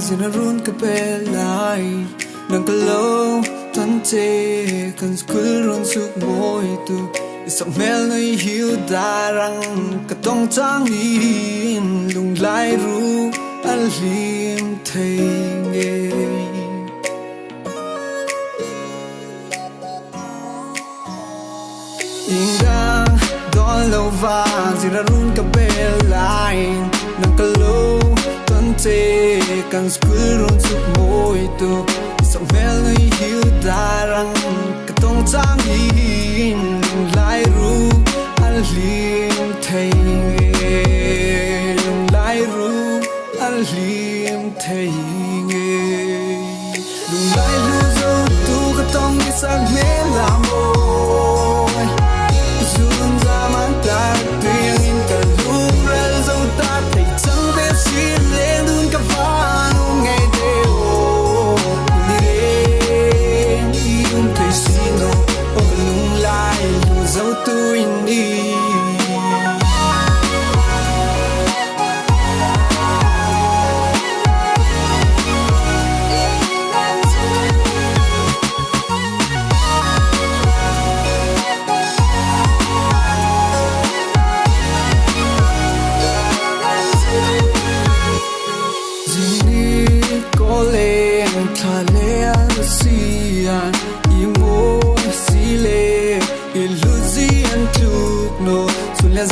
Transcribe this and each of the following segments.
zinarun ka pelay nang kalaw tante kan kulrun suk boy tu isang mel na hiu darang katong changin lung lai ru alim thei nge ingang don lo va zinarun ka pelay nang kalaw tante kan kulrun suk boy tu isang mel na hiu darang katong changin lung lai ru alim thei nge lung lai ru alim thei nge lung lai ru zo tu katong isang mel la mo zun zaman ta tuyang in ka lung ral zo ta thei chang ve si le dun ka va nu ngai de o ni re ni um thei si no o lung lai lu zo tu in ni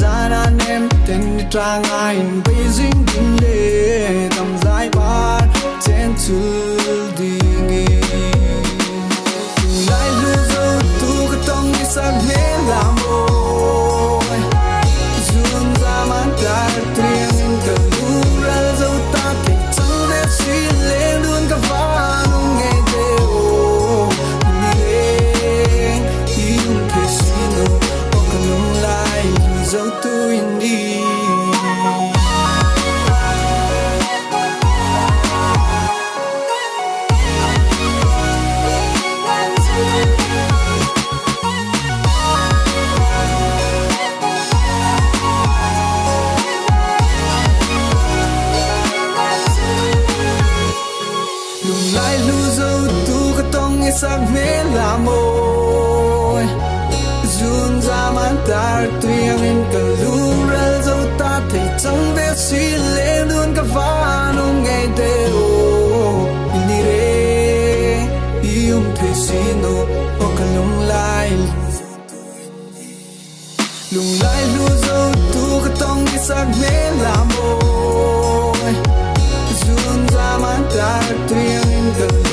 zana nem ten trang ein beijing din le tam zai bar ten tu ding lai lu zo tu ka tong ni sa me la mo zun zaman ta triang in ka lu ra zo ta ke chang de si le luôn ka va nu nge de o ni im ke si no o ka lung lai zo tu in đi lung lai lu zo tu ka tong e sak me la mo zun zaman tar tuyang in ka lural zo ta thei chang ve si le luôn ka va nu ngai de o ni re ium thei si no o ka lung lai lu zo tu ka tong ki sak me la mo zun zaman tar tuyang in ka